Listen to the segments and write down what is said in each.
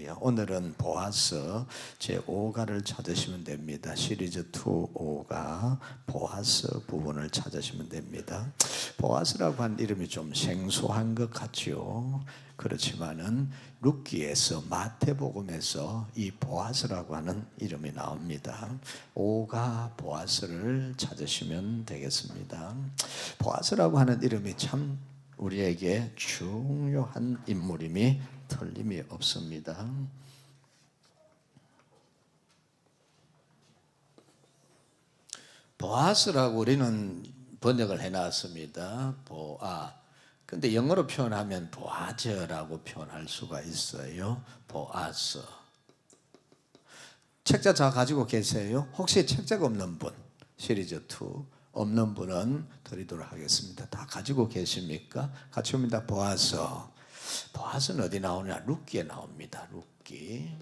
할렐루야. 오늘은 보아스 제5가를 찾으시면 됩니다. 시리즈 2 5가 보아스 부분을 찾으시면 됩니다. 보아스라고 하는 이름이 좀 생소한 것 같지요. 그렇지만은 룻기에서 마태복음에서 이 보아스라고 하는 이름이 나옵니다. 5가 보아스를 찾으시면 되겠습니다. 보아스라고 하는 이름이 참 우리에게 중요한 인물임이 틀림이 없습니다. 보아스라고 우리는 번역을 해놨습니다. 보아. 근데 영어로 표현하면 보아즈라고 표현할 수가 있어요. 보아스. 책자 다 가지고 계세요? 혹시 책자가 없는 분, 시리즈 2 없는 분은 드리도록 하겠습니다. 다 가지고 계십니까? 같이 봅니다. 보아스. 보아스는 어디 나오냐? 룻기에 나옵니다. 룻기.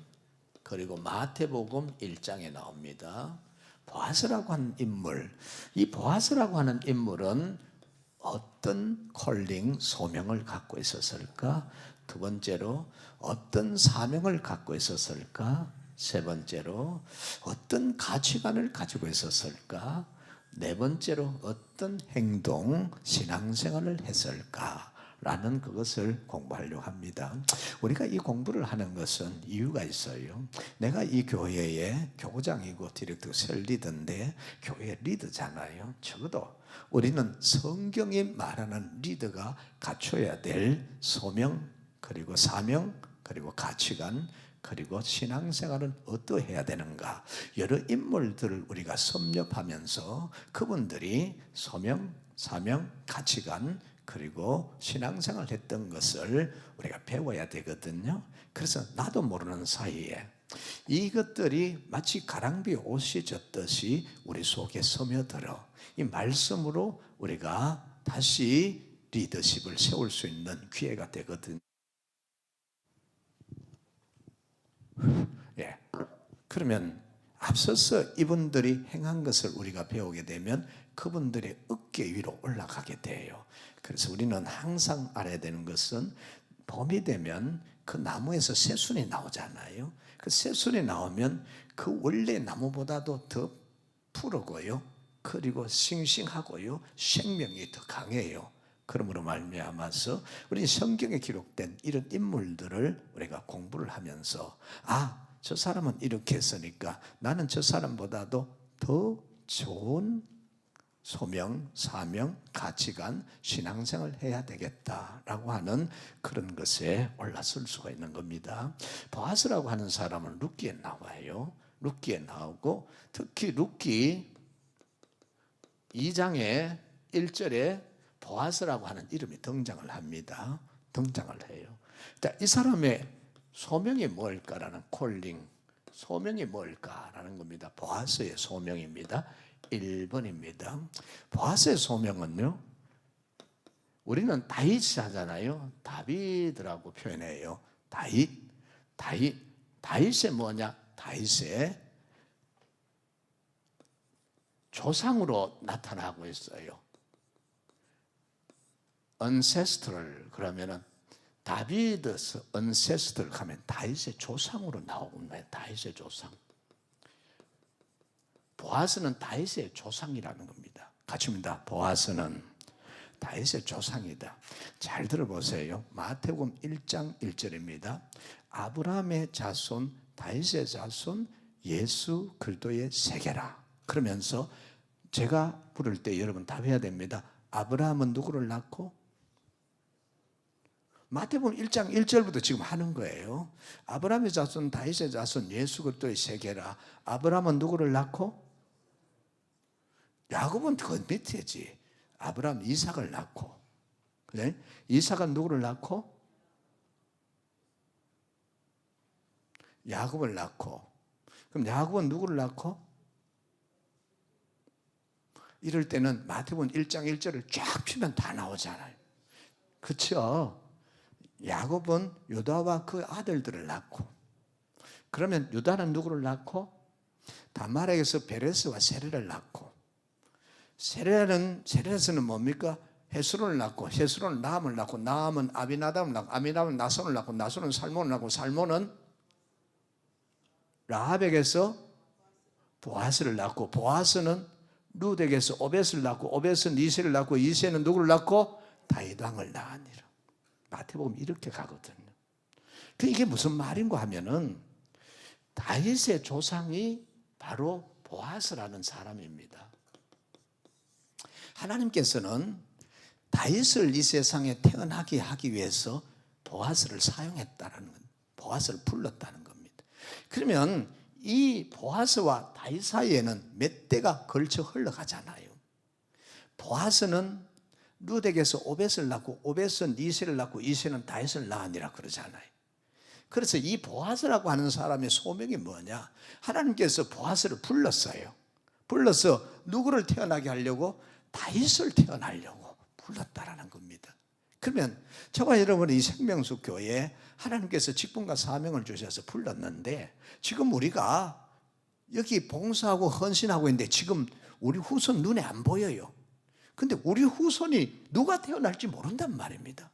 그리고 마태복음 1장에 나옵니다. 보아스라고 하는 인물, 이 보아스라고 하는 인물은 어떤 콜링, 소명을 갖고 있었을까? 두 번째로 어떤 사명을 갖고 있었을까? 세 번째로 어떤 가치관을 가지고 있었을까? 네 번째로 어떤 행동, 신앙생활을 했을까? 라는 그것을 공부하려고 합니다. 우리가 이 공부를 하는 것은 이유가 있어요. 내가 이 교회의 교장이고 디렉터 셀리더인데 교회 리더잖아요. 적어도 우리는 성경이 말하는 리더가 갖춰야 될 소명, 그리고 사명, 그리고 가치관, 그리고 신앙생활은 어떠해야 되는가, 여러 인물들을 우리가 섭렵하면서 그분들이 소명, 사명, 가치관, 그리고 신앙생활을 했던 것을 우리가 배워야 되거든요. 그래서 나도 모르는 사이에 이것들이 마치 가랑비에 옷이 젖듯이 우리 속에 스며들어 이 말씀으로 우리가 다시 리더십을 세울 수 있는 기회가 되거든요. 예. 그러면 앞서서 이분들이 행한 것을 우리가 배우게 되면 그분들의 어깨 위로 올라가게 돼요. 그래서 우리는 항상 알아야 되는 것은 봄이 되면 그 나무에서 새순이 나오잖아요. 그 새순이 나오면 그 원래 나무보다도 더 푸르고요. 그리고 싱싱하고요. 생명이 더 강해요. 그러므로 말미암아서 우리 성경에 기록된 이런 인물들을 우리가 공부를 하면서 저 사람은 이렇게 했으니까 나는 저 사람보다도 더 좋은 소명, 사명, 가치관, 신앙생활을 해야 되겠다라고 하는 그런 것에 올라설 수가 있는 겁니다. 보아스라고 하는 사람은 룻기에 나와요. 룻기에 나오고 특히 룻기 2장의 1절에 보아스라고 하는 이름이 등장을 합니다. 등장을 해요. 이 사람의 소명이 뭘까라는 콜링, 소명이 뭘까라는 겁니다. 보아스의 소명입니다. 1번입니다. 보아스의 소명은요, 우리는 다윗 하잖아요. 다윗이라고 표현해요. 다윗의 뭐냐? 다윗의 조상으로 나타나고 있어요. ancestral 그러면은 다비드스 ancestral 하면 다윗의 조상으로 나옵니다. 다윗의 조상. 보아스는 다윗의 조상이라는 겁니다. 같이 봅니다. 보아스는 다윗의 조상이다. 잘 들어보세요. 마태복음 1장 1절입니다. 아브라함의 자손, 다윗의 자손, 예수 그리스도의 세계라. 그러면서 제가 부를 때 여러분 답해야 됩니다. 아브라함은 누구를 낳고? 마태복음 1장 1절부터 지금 하는 거예요. 아브라함의 자손, 다윗의 자손, 예수 그리스도의 세계라. 아브라함은 누구를 낳고? 야곱은 그 밑에지. 아브라함 이삭을 낳고. 그래? 이삭은 누구를 낳고? 야곱을 낳고. 그럼 야곱은 누구를 낳고? 이럴 때는 마태복음 1장 1절을 쫙 펴면 다 나오잖아요. 그렇죠? 야곱은 유다와 그 아들들을 낳고, 그러면 유다는 누구를 낳고? 다말에게서 베레스와 세레를 낳고, 세레스는 뭡니까? 헤스론을 낳고, 헤스론은 나함을 낳고, 나함은 아비나답을 낳고, 아비나답은 나손을 낳고, 나손은 살몬을 낳고, 살몬은 라합에게서 보아스를 낳고, 보아스는 룻에게서 오벳을 낳고, 오벳은 이새를 낳고, 이새는 누구를 낳고? 다윗 왕을 낳으니라. 마태복음 이렇게 가거든요. 이게 무슨 말인가 하면은 다윗의 조상이 바로 보아스라는 사람입니다. 하나님께서는 다윗을 이 세상에 태어나게 하기 위해서 보아스를 사용했다는 것, 보아스를 불렀다는 겁니다. 그러면 이 보아스와 다윗 사이에는 몇 대가 걸쳐 흘러가잖아요. 보아스는 룻에게서 오벳을 낳고, 오벳은 이새를 낳고, 이새는 다윗을 낳으니라 그러잖아요. 그래서 이 보아스라고 하는 사람의 소명이 뭐냐? 하나님께서 보아스를 불렀어요. 불러서 누구를 태어나게 하려고? 다윗을 태어나려고 불렀다라는 겁니다. 그러면 저와 여러분이 이 생명수 교회에 하나님께서 직분과 사명을 주셔서 불렀는데, 지금 우리가 여기 봉사하고 헌신하고 있는데 지금 우리 후손 눈에 안 보여요. 근데 우리 후손이 누가 태어날지 모른단 말입니다.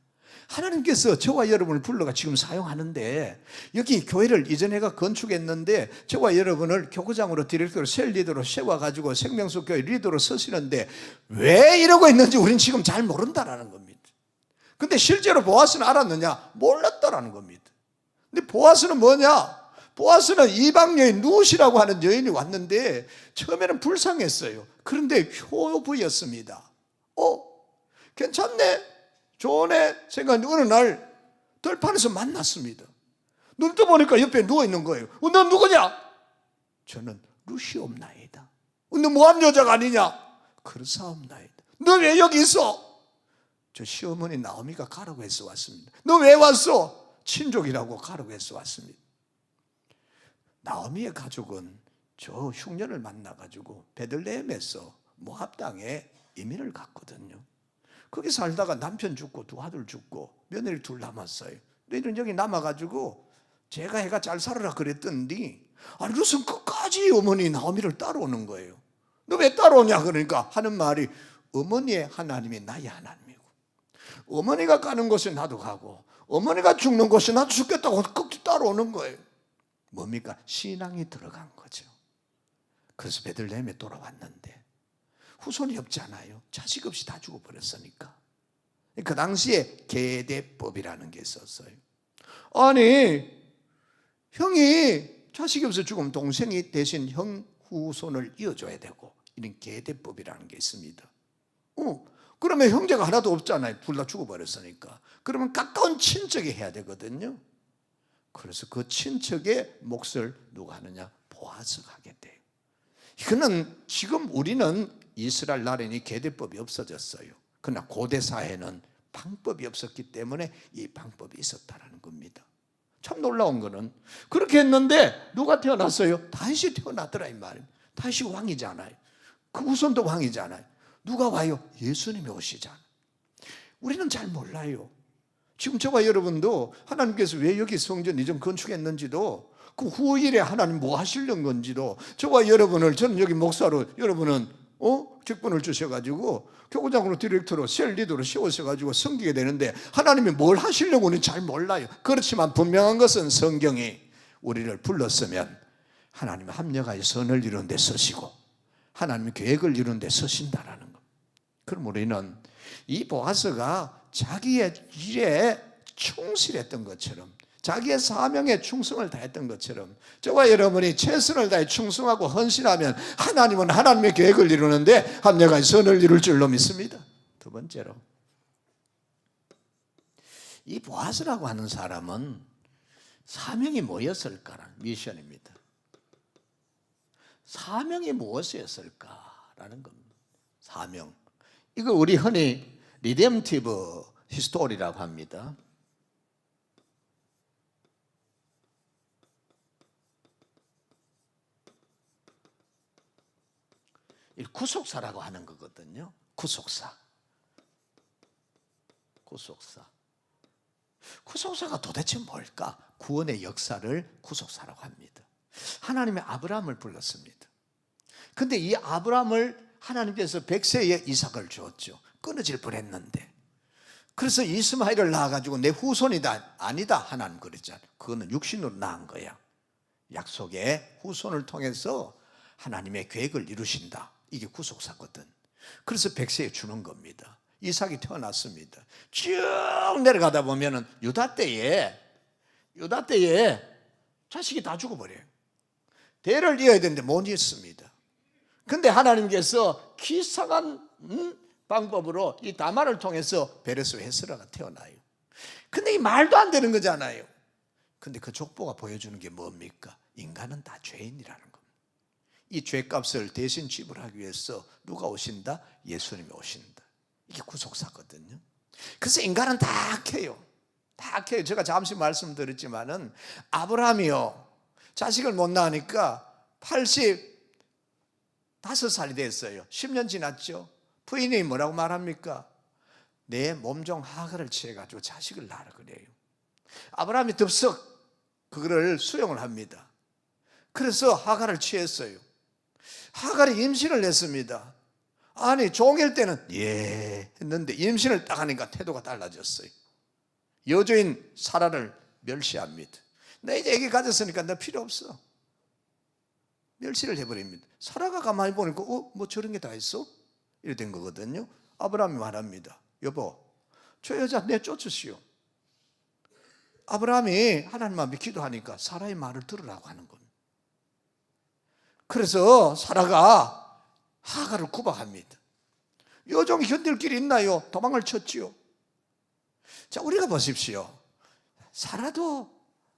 하나님께서 저와 여러분을 불러가 지금 사용하는데, 여기 교회를 이전에가 건축했는데 저와 여러분을 교구장으로 디렉터로 셀 리더로 세워가지고 생명수 교회 리더로 서시는데 왜 이러고 있는지 우리는 지금 잘 모른다라는 겁니다. 근데 실제로 보아스는 알았느냐? 몰랐다라는 겁니다. 근데 보아스는 뭐냐? 보아스는 이방 여인 룻이라고 하는 여인이 왔는데 처음에는 불쌍했어요. 그런데 효부였습니다. 괜찮네, 좋네 생각했는데 어느 날 들판에서 만났습니다. 눈 떠보니까 옆에 누워있는 거예요. 너 누구냐? 저는 룻이옵나이다. 너 뭐한 여자가 아니냐? 그렇사옵나이다. 너 왜 여기 있어? 저 시어머니 나오미가 가라고 해서 왔습니다. 너 왜 왔어? 친족이라고 가라고 해서 왔습니다. 나오미의 가족은 저 흉년을 만나가지고 베들레헴에서 모압 땅에 이민을 갔거든요. 거기 살다가 남편 죽고 두 아들 죽고 며느리 둘 남았어요. 너희는 여기 남아가지고 제가 해가 잘 살아라 그랬더니 룻은 끝까지 어머니 나오미를 따라오는 거예요. 너 왜 따라오냐 그러니까 하는 말이, 어머니의 하나님이 나의 하나님이고 어머니가 가는 곳에 나도 가고 어머니가 죽는 곳에 나도 죽겠다고 끝까지 따라오는 거예요. 뭡니까? 신앙이 들어간 거죠. 그래서 베들레헴에 돌아왔는데 후손이 없잖아요. 자식 없이 다 죽어버렸으니까. 그 당시에 계대법이라는 게 있었어요. 아니, 형이 자식이 없어 죽으면 동생이 대신 형 후손을 이어줘야 되고, 이런 계대법이라는 게 있습니다. 그러면 형제가 하나도 없잖아요. 둘 다 죽어버렸으니까. 그러면 가까운 친척이 해야 되거든요. 그래서 그 친척의 몫을 누가 하느냐? 보아스가 하게 돼요. 이거는 지금 우리는 이스라엘 나라에 계대법이 없어졌어요. 그러나 고대 사회는 방법이 없었기 때문에 이 방법이 있었다는 겁니다. 참 놀라운 거는 그렇게 했는데 누가 태어났어요? 다윗이 태어났더라 이 말입니다. 다윗이 왕이잖아요. 그 후손도 왕이잖아요. 누가 와요? 예수님이 오시잖아요. 우리는 잘 몰라요. 지금 저와 여러분도 하나님께서 왜 여기 성전 이전 건축했는지도, 그 후일에 하나님 뭐 하시려는 건지도, 저와 여러분을, 저는 여기 목사로, 여러분은 직분을 주셔가지고 교구장으로 디렉터로 셀 리더로 세우셔가지고 섬기게 되는데 하나님이 뭘 하시려고는 잘 몰라요. 그렇지만 분명한 것은 성경이 우리를 불렀으면 하나님은 합력하여 선을 이루는 데 서시고 하나님의 계획을 이루는 데 서신다라는 것. 그럼 우리는 이 보아스가 자기의 일에 충실했던 것처럼, 자기의 사명에 충성을 다했던 것처럼 저와 여러분이 최선을 다해 충성하고 헌신하면 하나님은 하나님의 계획을 이루는데 합력하여 선을 이룰 줄로 믿습니다. 두 번째로, 이 보아스라고 하는 사람은 사명이 뭐였을까라는 미션입니다. 사명이 무엇이었을까라는 겁니다. 사명. 이거 우리 흔히 리뎀티브 히스토리라고 합니다. 구속사라고 하는 거거든요. 구속사. 구속사가 도대체 뭘까? 구원의 역사를 구속사라고 합니다. 하나님의 아브라함을 불렀습니다. 근데 이 아브라함을 하나님께서 100세에 이삭을 주었죠. 끊어질 뻔했는데, 그래서 이스마엘을 낳아가지고 내 후손이다. 아니다, 하나님 그랬잖아요. 그거는 육신으로 낳은 거야. 약속의 후손을 통해서 하나님의 계획을 이루신다. 이게 구속사거든. 그래서 백세에 주는 겁니다. 이삭이 태어났습니다. 쭉 내려가다 보면은 유다 때에 자식이 다 죽어버려요. 대를 이어야 되는데 못 이었습니다. 근데 하나님께서 기상한 방법으로 이 다말을 통해서 베레스 헤스라가 태어나요. 근데 이 말도 안 되는 거잖아요. 근데 그 족보가 보여주는 게 뭡니까? 인간은 다 죄인이라는 겁니다. 이 죄값을 대신 지불하기 위해서 누가 오신다? 예수님이 오신다. 이게 구속사거든요. 그래서 인간은 다 악해요. 다 악해요. 제가 잠시 말씀드렸지만은 아브라함이요, 자식을 못 낳으니까 85살이 됐어요. 10년 지났죠. 부인이 뭐라고 말합니까? 내 몸종 하갈을 취해가지고 자식을 낳으라 그래요. 아브라함이 덥석 그거를 수용을 합니다. 그래서 하갈을 취했어요. 하갈이 임신을 했습니다. 아니 종일 때는 예 했는데 임신을 딱 하니까 태도가 달라졌어요. 여주인 사라를 멸시합니다. 나 이제 애기 가졌으니까 너 필요 없어. 멸시를 해버립니다. 사라가 가만히 보니까 뭐 저런 게 다 있어? 이래 된 거거든요. 아브라함이 말합니다. 여보, 저 여자 내쫓으시오. 아브라함이 하나님 앞에 기도하니까 사라의 말을 들으라고 하는 겁니다. 그래서 사라가 하갈을 구박합니다. 여종이 견딜 길이 있나요? 도망을 쳤지요. 자, 우리가 보십시오. 사라도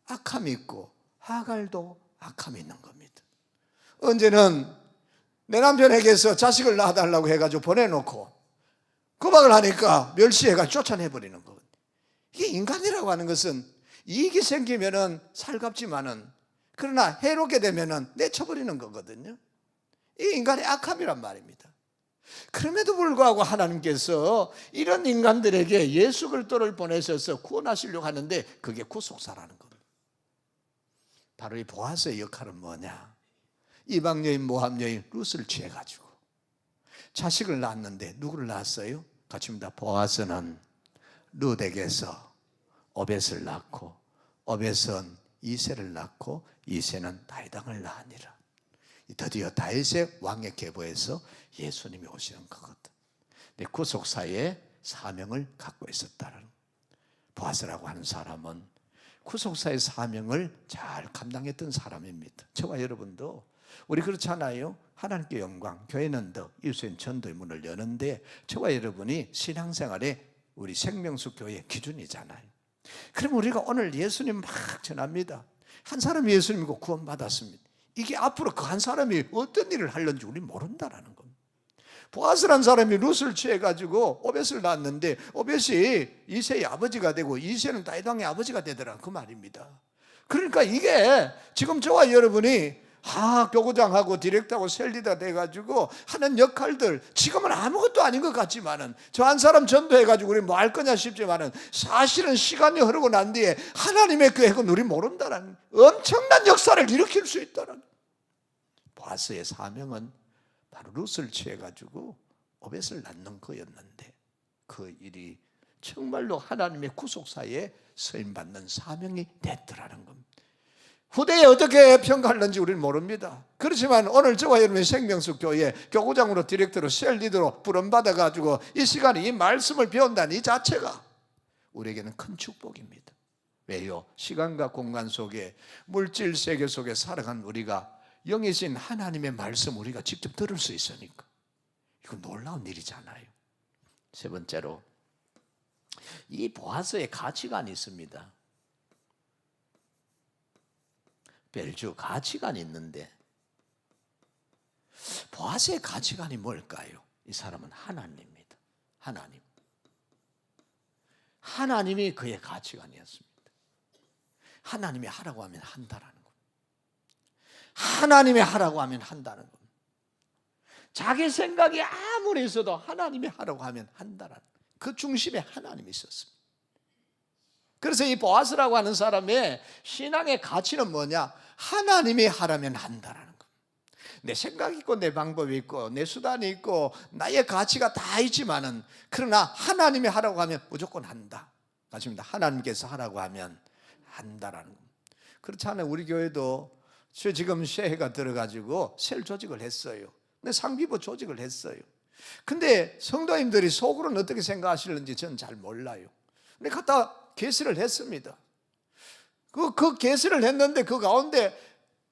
악함이 있고 하갈도 악함이 있는 겁니다. 언제는 내 남편에게서 자식을 낳아달라고 해가지고 보내놓고 구박을 하니까 멸시해가지고 쫓아내버리는 거거든요. 이게 인간이라고 하는 것은 이익이 생기면은 살갑지만은 그러나 해롭게 되면은 내쳐버리는 거거든요. 이게 인간의 악함이란 말입니다. 그럼에도 불구하고 하나님께서 이런 인간들에게 예수 그리스도를 보내셔서 구원하시려고 하는데 그게 구속사라는 겁니다. 바로 이 보아스의 역할은 뭐냐? 이방 여인 모함 여인 룻을 취해가지고 자식을 낳았는데 누구를 낳았어요? 같이입니다. 보아스는 룻에게서 오벳을 낳고 오벳은 이새를 낳고 이새는 다윗왕을 낳으니라. 드디어 다윗의 왕의 계보에서 예수님이 오시는 거거든. 구속사의 사명을 갖고 있었다는. 보아스라고 하는 사람은 구속사의 사명을 잘 감당했던 사람입니다. 저와 여러분도 우리 그렇잖아요. 하나님께 영광, 교회는 더 이웃엔 전도의 문을 여는데 저와 여러분이 신앙생활의 우리 생명수 교회의 기준이잖아요. 그럼 우리가 오늘 예수님 막 전합니다. 한 사람이 예수님 믿고 구원받았습니다. 이게 앞으로 그 한 사람이 어떤 일을 하려는지 우리 모른다라는 겁니다. 보아스라는 사람이 룻을 취해가지고 오벳을 낳았는데 오벳이 이새의 아버지가 되고 이새는 다윗왕의 아버지가 되더라 그 말입니다. 그러니까 이게 지금 저와 여러분이 교구장하고 디렉터하고 셀리더가 돼가지고 하는 역할들 지금은 아무것도 아닌 것 같지만은 저 한 사람 전도해가지고 우리 뭐 할 거냐 싶지만은 사실은 시간이 흐르고 난 뒤에 하나님의 계획은 우리 모른다는 엄청난 역사를 일으킬 수 있다는. 보아스의 사명은 바로 룻을 취해가지고 오벳을 낳는 거였는데 그 일이 정말로 하나님의 구속사에 쓰임받는 사명이 됐더라는 겁니다. 후대에 어떻게 평가하는지 우리는 모릅니다. 그렇지만 오늘 저와 여러분의 생명수 교회 교구장으로 디렉터로 셀리더로 부름받아가지고 이 시간에 이 말씀을 배운다는 이 자체가 우리에게는 큰 축복입니다. 왜요? 시간과 공간 속에 물질 세계 속에 살아간 우리가 영이신 하나님의 말씀 우리가 직접 들을 수 있으니까 이거 놀라운 일이잖아요. 세 번째로 이 보아스의 가치관이 있습니다. 벨주 가치관이 있는데 보아스의 가치관이 뭘까요? 이 사람은 하나님입니다. 하나님이 그의 가치관이었습니다. 하나님이 하라고 하면 한다라는 겁니다. 하나님이 하라고 하면 한다는 겁니다. 자기 생각이 아무리 있어도 하나님이 하라고 하면 한다라는 그 중심에 하나님이 있었습니다. 그래서 이 보아스라고 하는 사람의 신앙의 가치는 뭐냐? 하나님이 하라면 한다라는 겁니다. 내 생각이 있고 내 방법이 있고 내 수단이 있고 나의 가치가 다 있지만은 그러나 하나님이 하라고 하면 무조건 한다. 맞습니다. 하나님께서 하라고 하면 한다라는 겁니다. 그렇지 않아요? 우리 교회도 저 지금 새해가 들어가지고 셀 조직을 했어요. 근데 상비부 조직을 했어요. 근데 성도님들이 속으로는 어떻게 생각하시는지 저는 잘 몰라요. 근데 갖다 개시를 했습니다. 그 개시를 했는데 그 가운데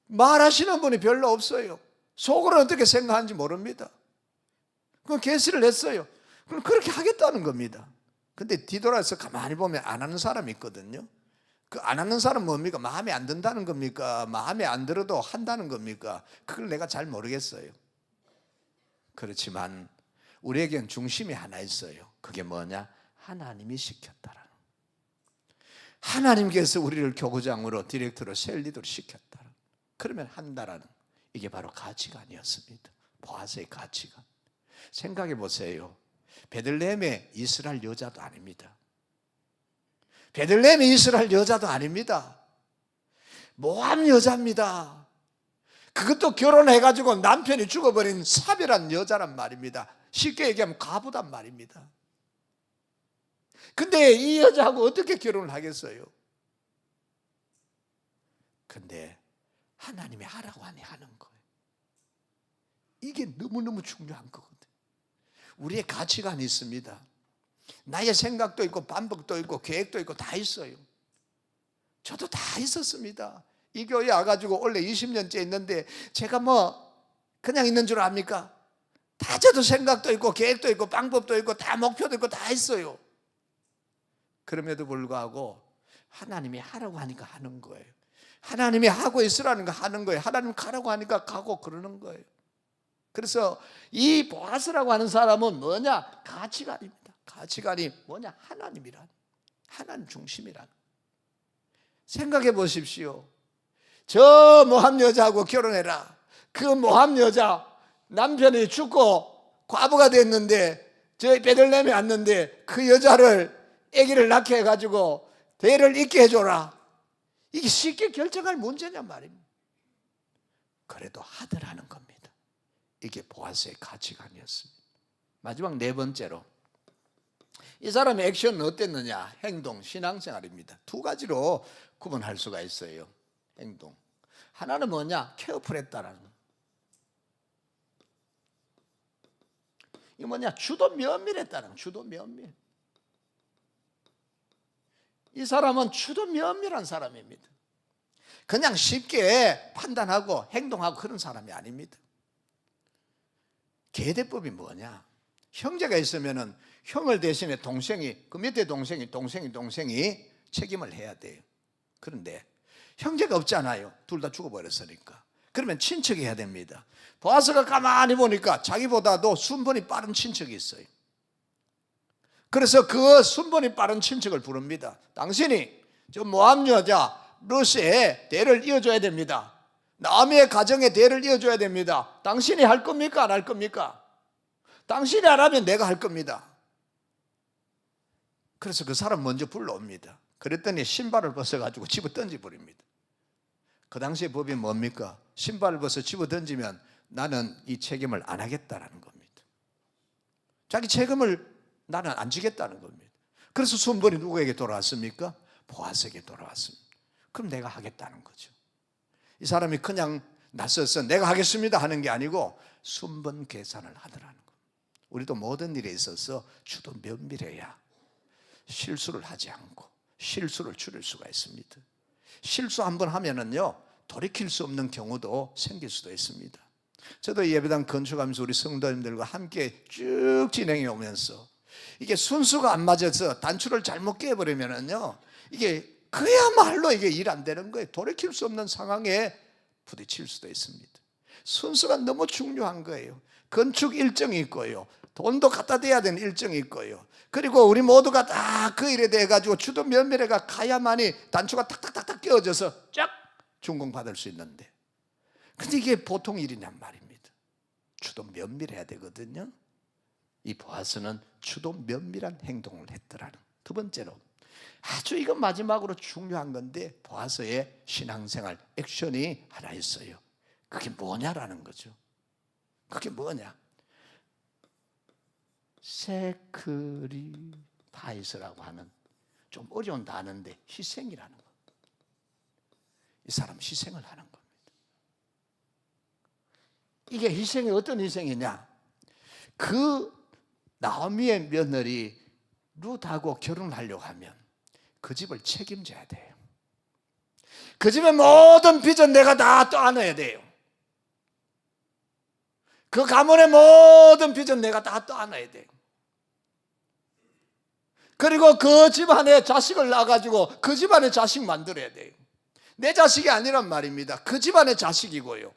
말하시는 분이 별로 없어요. 속으로는 어떻게 생각하는지 모릅니다. 그 개시를 했어요. 그럼 그렇게 하겠다는 겁니다. 근데 뒤돌아서 가만히 보면 안 하는 사람이 있거든요. 그 안 하는 사람은 뭡니까? 마음에 안 든다는 겁니까? 마음에 안 들어도 한다는 겁니까? 그걸 내가 잘 모르겠어요. 그렇지만 우리에겐 중심이 하나 있어요. 그게 뭐냐? 하나님이 시켰다라는. 하나님께서 우리를 교구장으로 디렉터로 셀리더로 시켰다라는. 그러면 한다라는. 이게 바로 가치관이었습니다. 보아스의 가치관. 생각해 보세요. 베들레헴의 이스라엘 여자도 아닙니다. 베들레헴의 이스라엘 여자도 아닙니다. 모함 여자입니다. 그것도 결혼해가지고 남편이 죽어버린 사별한 여자란 말입니다. 쉽게 얘기하면 과부단 말입니다. 근데 이 여자하고 어떻게 결혼을 하겠어요? 근데 하나님이 하라고 하니 하는 거예요. 이게 너무너무 중요한 거거든요. 우리의 가치관이 있습니다. 나의 생각도 있고 반복도 있고 계획도 있고 다 있어요. 저도 다 있었습니다. 이 교회 와가지고 원래 20년째 있는데 제가 그냥 있는 줄 압니까? 다 저도 생각도 있고 계획도 있고 방법도 있고 다 목표도 있고 다 있어요. 그럼에도 불구하고 하나님이 하라고 하니까 하는 거예요. 하나님이 하고 있으라는 거 하는 거예요. 하나님 가라고 하니까 가고 그러는 거예요. 그래서 이 보아스라고 하는 사람은 뭐냐? 가치관입니다. 가치관이 뭐냐? 하나님이란, 하나님 중심이란. 생각해 보십시오. 저 모함 여자하고 결혼해라. 그 모함 여자 남편이 죽고 과부가 됐는데 저희 베들레헴에 왔는데 그 여자를 아기를 낳게 해가지고 대를 잇게 해줘라. 이게 쉽게 결정할 문제냔 말입니다. 그래도 하더라는 겁니다. 이게 보아스의 가치관이었습니다. 마지막 네 번째로 이 사람의 액션은 어땠느냐? 행동, 신앙생활입니다. 두 가지로 구분할 수가 있어요. 행동. 하나는 뭐냐? 케어풀했다라는 거. 이게 뭐냐? 주도 면밀했다는 거. 주도 면밀. 이 사람은 주도 면밀한 사람입니다. 그냥 쉽게 판단하고 행동하고 그런 사람이 아닙니다. 계대법이 뭐냐? 형제가 있으면은 형을 대신에 동생이, 그 밑에 동생이 책임을 해야 돼요. 그런데 형제가 없잖아요. 둘 다 죽어버렸으니까. 그러면 친척이 해야 됩니다. 보아스가 가만히 보니까 자기보다도 순번이 빠른 친척이 있어요. 그래서 그 순번이 빠른 친척을 부릅니다. 당신이 저 모함 여자 루스의 대를 이어줘야 됩니다. 나오미의 가정의 대를 이어줘야 됩니다. 당신이 할 겁니까? 안 할 겁니까? 당신이 안 하면 내가 할 겁니다. 그래서 그 사람 먼저 불러옵니다. 그랬더니 신발을 벗어가지고 집어 던져버립니다. 그 당시의 법이 뭡니까? 신발을 벗어 집어 던지면 나는 이 책임을 안 하겠다라는 겁니다. 자기 책임을 나는 안 지겠다는 겁니다. 그래서 순번이 누구에게 돌아왔습니까? 보아스에게 돌아왔습니다. 그럼 내가 하겠다는 거죠. 이 사람이 그냥 나서서 내가 하겠습니다 하는 게 아니고 순번 계산을 하더라는 겁니다. 우리도 모든 일에 있어서 주도 면밀해야 실수를 하지 않고 실수를 줄일 수가 있습니다. 실수 한번 하면은요 돌이킬 수 없는 경우도 생길 수도 있습니다. 저도 예배당 건축하면서 우리 성도님들과 함께 쭉 진행해 오면서 이게 순수가 안 맞아서 단추를 잘못 깨버리면은요 이게 그야말로 이게 일 안 되는 거예요. 돌이킬 수 없는 상황에 부딪힐 수도 있습니다. 순수가 너무 중요한 거예요. 건축 일정이 있고요. 돈도 갖다 대야 되는 일정이 있고요. 그리고 우리 모두가 다 그 일에 대해 가지고 주도 면밀해가 가야만이 단추가 탁탁탁탁 끼워져서 쫙 준공받을 수 있는데 근데 이게 보통 일이냔 말입니다. 주도 면밀해야 되거든요. 이 보아스는 주도 면밀한 행동을 했더라는. 두 번째로 아주 이건 마지막으로 중요한 건데 보아스의 신앙생활 액션이 하나 있어요. 그게 뭐냐라는 거죠. 그게 뭐냐? 세크리파이스라고 하는 좀 어려운 단어인데 희생이라는 거. 이 사람 희생을 하는 겁니다. 이게 희생이 어떤 희생이냐? 그 나오미의 며느리 룻하고 결혼하려고 하면 그 집을 책임져야 돼요. 그 집의 모든 빚은 내가 다 떠안아야 돼요. 그 가문의 모든 빚은 내가 다 떠안아야 돼요. 그리고 그 집안에 자식을 낳아가지고 그 집안에 자식 만들어야 돼요. 내 자식이 아니란 말입니다. 그 집안의 자식이고요.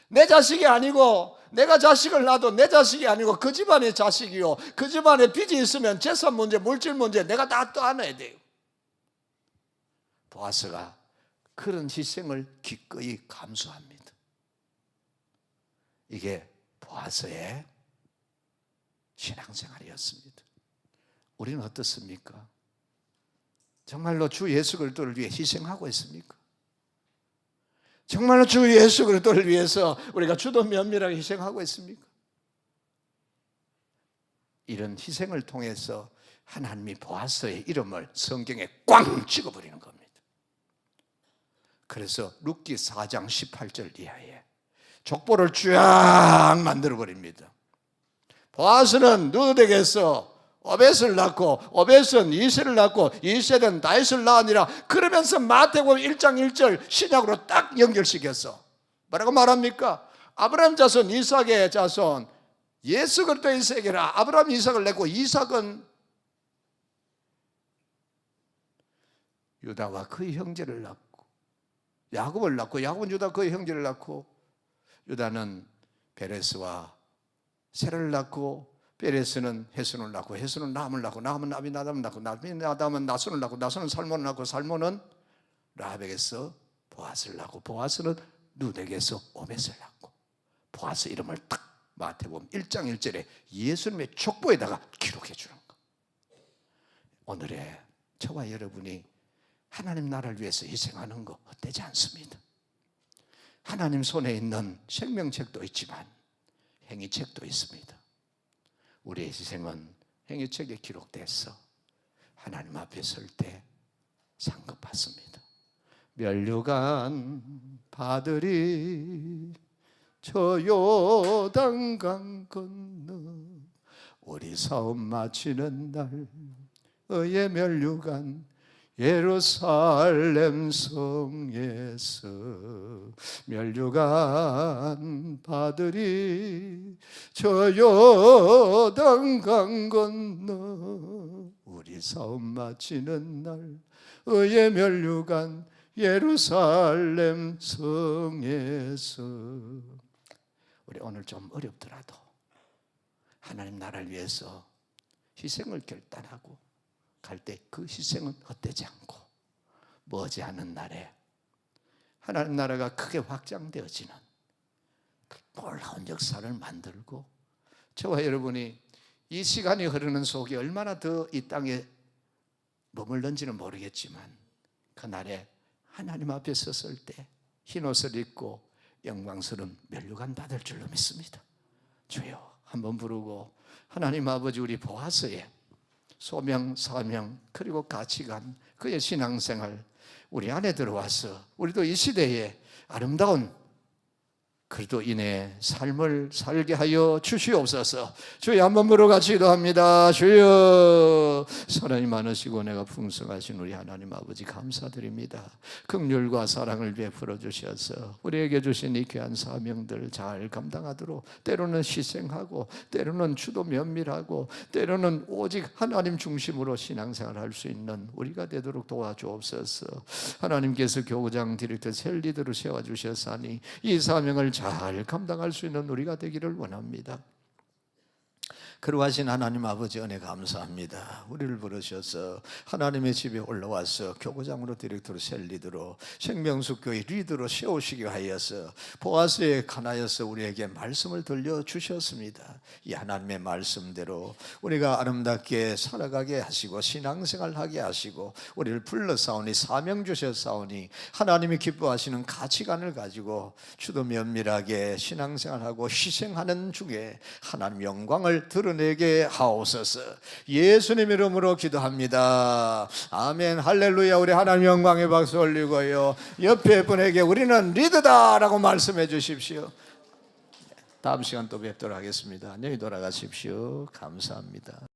내 자식이 아니고, 내가 자식을 낳아도 내 자식이 아니고 그 집안의 자식이요, 그 집안에 빚이 있으면 재산 문제, 물질 문제 내가 다 떠안아야 돼요. 보아스가 그런 희생을 기꺼이 감수합니다. 이게 보아스의 신앙생활이었습니다. 우리는 어떻습니까? 정말로 주 예수 그리스도를 위해 희생하고 있습니까? 정말로 주 예수 그리스도를 위해서 우리가 주도 면밀하게 희생하고 있습니까? 이런 희생을 통해서 하나님이 보아스의 이름을 성경에 꽝 찍어버리는 겁니다. 그래서 룻기 4장 18절 이하에 족보를 쫙 만들어버립니다. 보아스는 룻에게서 오벳을 낳고, 오벳은 이새를 낳고, 이새는 다윗을 낳으니라. 그러면서 마태복음 1장 1절 신약으로 딱 연결시켰어. 뭐라고 말합니까? 아브라함 자손, 이삭의 자손, 예수 그리스도의 세계라. 아브라함 이삭을 낳고, 이삭은 유다와 그의 형제를 낳고, 야곱을 낳고, 야곱은 유다 그의 형제를 낳고, 유다는 베레스와 세라를 낳고, 베레스는 헤스론을 낳고, 헤스론은 람을 낳고, 람은 아비나답을 낳고, 아비나답은 나손을 낳고, 나손은 살몬을 낳고, 살몬은 라합에게서 보아스를 낳고, 보아스는 룻에게서 오벳을 낳고, 보아스 이름을 딱 마태복음 1장 1절에 예수님의 족보에다가 기록해 주는 것. 오늘의 저와 여러분이 하나님 나라를 위해서 희생하는 거 헛되지 않습니다. 하나님 손에 있는 생명책도 있지만 행위책도 있습니다. 우리의 희생은 행위책에 기록돼서 하나님 앞에 설 때 상급받습니다. 면류관 바들이 저 요단강 건너 우리 사업 마치는 날 의의 면류관 예루살렘 성에서 면류관 바들이 저 요단강 건너 우리 사업 마치는 날 의의 면류관 예루살렘 성에서. 우리 오늘 좀 어렵더라도 하나님 나라를 위해서 희생을 결단하고 갈 때 그 희생은 헛되지 않고 머지않은 날에 하나님 나라가 크게 확장되어지는 놀라운 역사를 만들고, 저와 여러분이 이 시간이 흐르는 속에 얼마나 더 이 땅에 머물는지는 모르겠지만 그날에 하나님 앞에 섰을 때 흰옷을 입고 영광스러운 면류관 받을 줄로 믿습니다. 주여 한번 부르고, 하나님 아버지, 우리 보아스의 소명, 사명, 그리고 가치관, 그의 신앙생활 우리 안에 들어와서 우리도 이 시대에 아름다운 그리스도인의 삶을 살게 하여 주시옵소서. 주여 한번 물어같이 기도합니다. 주여 사랑이 많으시고 내가 풍성하신 우리 하나님 아버지 감사드립니다. 긍휼과 사랑을 베풀어 주셔서 우리에게 주신 이 귀한 사명들 잘 감당하도록, 때로는 희생하고 때로는 주도 면밀하고 때로는 오직 하나님 중심으로 신앙생활할 수 있는 우리가 되도록 도와주옵소서. 하나님께서 교구장 디렉터 셀리더로 세워주셨사니 이 사명을 잘 감당할 수 있는 우리가 되기를 원합니다. 그러하신 하나님 아버지 은혜 감사합니다. 우리를 부르셔서 하나님의 집에 올라와서 교구장으로 디렉터로 셀리드로 생명수교회 리더로 세우시기 하여서 보아스에 관하여서 우리에게 말씀을 들려주셨습니다. 이 하나님의 말씀대로 우리가 아름답게 살아가게 하시고 신앙생활하게 하시고 우리를 불러싸우니 사명 주셨사오니 하나님이 기뻐하시는 가치관을 가지고 주도 면밀하게 신앙생활하고 희생하는 중에 하나님 영광을 드러내게 하옵소서. 예수님 이름으로 기도합니다. 아멘. 할렐루야. 우리 하나님 영광의 박수 올리고요, 옆에 분에게 우리는 리더다 라고 말씀해 주십시오. 다음 시간 또 뵙도록 하겠습니다. 안녕히 돌아가십시오. 감사합니다.